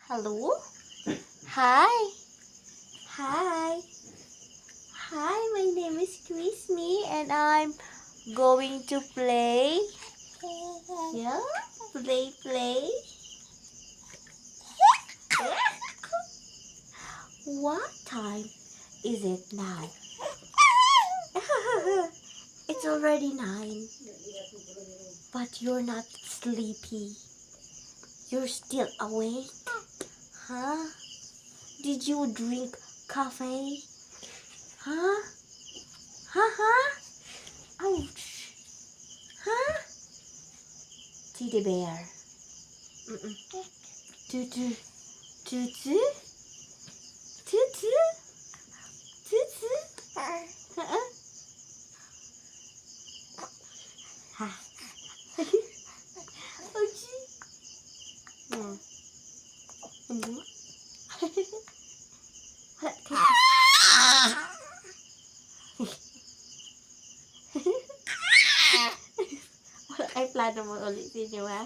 Hello? Hi. Hi. Hi, my name is Chrismy and I'm going to play. Yeah? Play. What time is it now? It's already 9. But you're not sleepy. You're still awake. Huh? Did you drink coffee? Huh? Huh? Ouch. Huh? Teddy bear. Tutu. Tutu. Tutu. Tutu. Ha. Ouchie. Wala kay plano mo ulit ninyo, ha?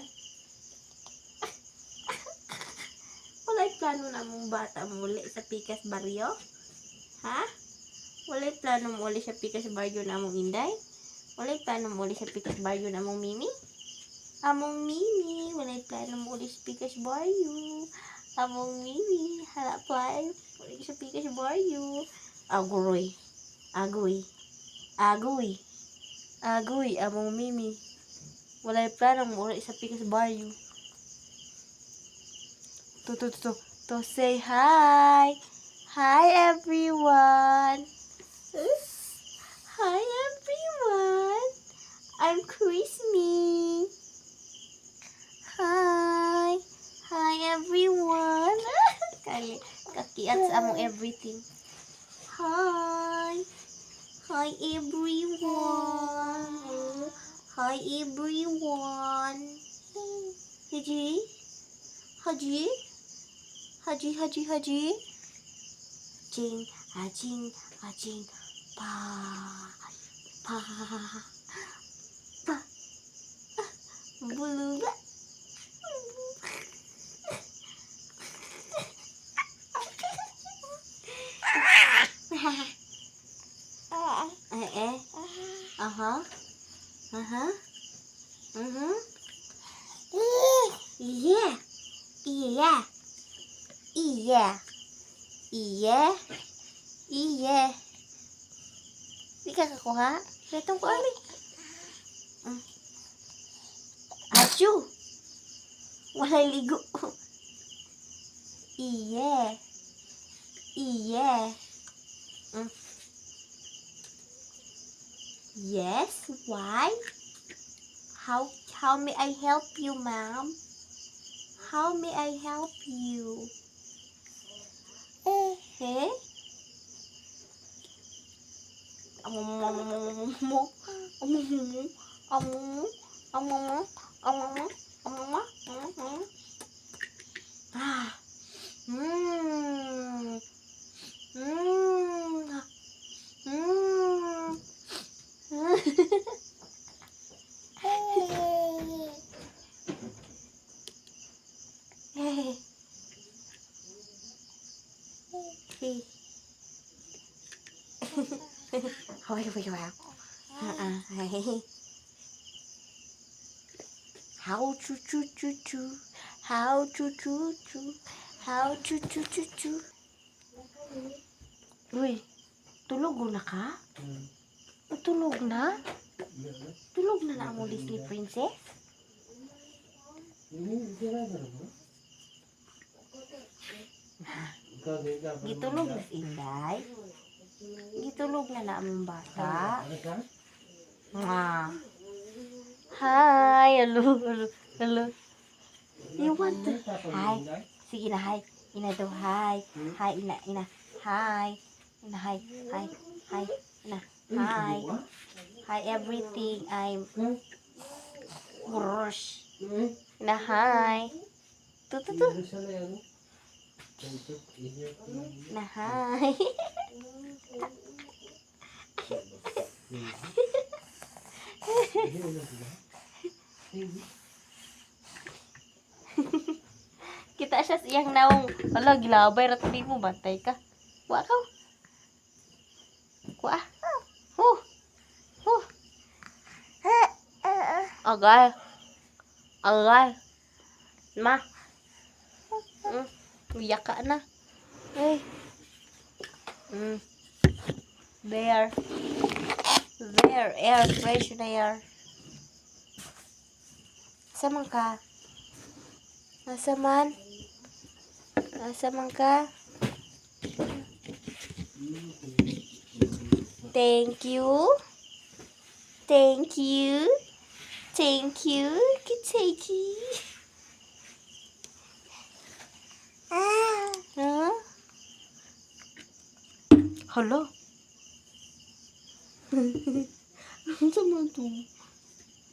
Wala plano na mong bata muli sa Pikas Barrio? Ha? Wala plano mo ulit sa Pikas Barrio na mong Inday? Wala plano mo ulit sa Pikas Barrio na mong Mimi? Among Mimi, wala plano mo ulit sa Pikas Barrio. Among Mimi, hala pa ulit sa Pikas Barrio. Agoy. Among Mimi. Wala plano mo ulit sa Pikas Barrio. To say hi. Hi everyone. Hi everyone. I'm Chrismy. Hi. Hi everyone. Kakiat sa among everything. Hi. Hi everyone. Hi everyone. Haji. Jing, ajing, pa. Buluga. Iya. Di ka kakuha? Gatong ko ali. Achu. Walay ligo. Iya. Yes, why? How may I help you, ma'am? How may I help you? Eh? How choo. How choo. Uy, tulog na ka? Tulog na? Tulog na na mo Disney Princess? Gitulog na si Inday? Gitulog na among bata? Hi, hello. You want to? Hi. Sige na, hi. Ina daw, hi. Hi, ina. Hi. Ina, hi. Ina, hi. Hi, everything. I'm brush. Ina, hi. Tu. Ina, hi. Kita siya sa iyang naong. Ala, gilabay ra tadi mo. Bantay ka. Kuha ka. Kuha. Huh. Huh. Agay. Agay. Ma. Uyak ka na. Hey. There. There. Air. Fresh na air. Saman ka? Nasaman? Nasaman ka? Thank you. Thank you. Thank you. Kiteki. Huh? Hala. Ano sama ito?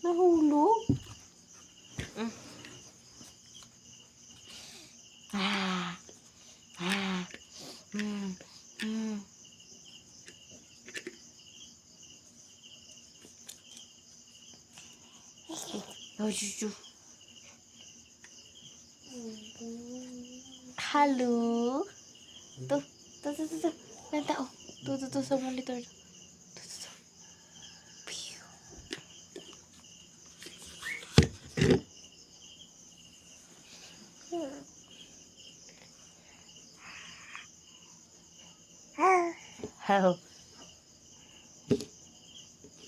Nahulog? Oh, cucu. Halo. Tuh. Lihat oh. Tuh sa monitor. Tuh. Piu. Oh.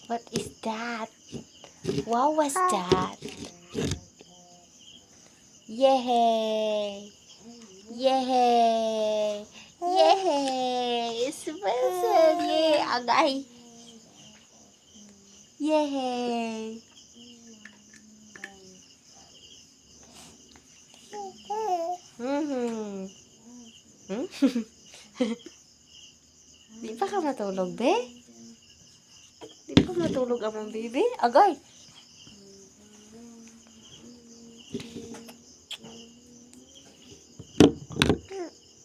What is that? What was that? Yay! Yay! Yay! Special! Yay! Agay! Yay! Di pa ka matulog, be? Di pa matulog ang baby? Agay!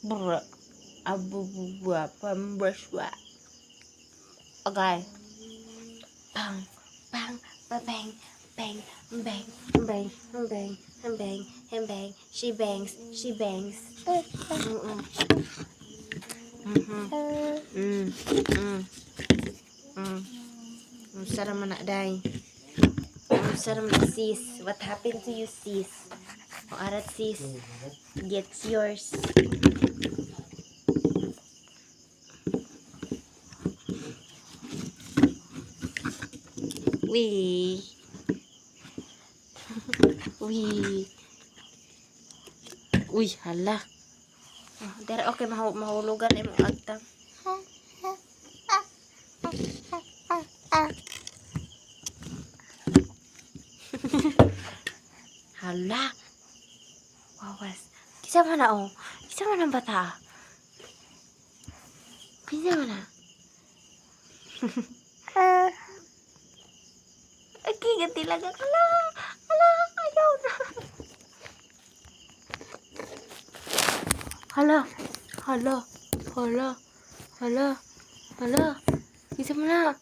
Brr. Abu-bua, pambaswa. Agay. Bang, bang, bang, bang, bang, bang, bang, bang, bang. She bangs. Sarap man na, day. Sarap na, sis. What happened to you, sis? O arat, sis. Gets yours. Wee. Wee. Uy, hala. Dari okay, mahulugan imong agtang. Hala. Wawas. Kisa man na oh. Kisa man ang bata. Kisa man na. Okay, ganti lang. Hala, ayaw na. Hala. Kisa man na.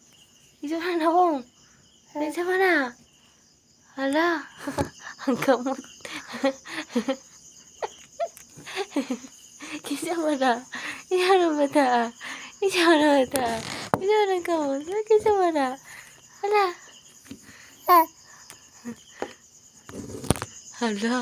Kisa man na oh. Kisa man na. Hala. Ang kamot. Kisa man na. Kisa man na bata. Kisa man na bata. Kisa man na kamot. Kisa man na. Hala. Hala.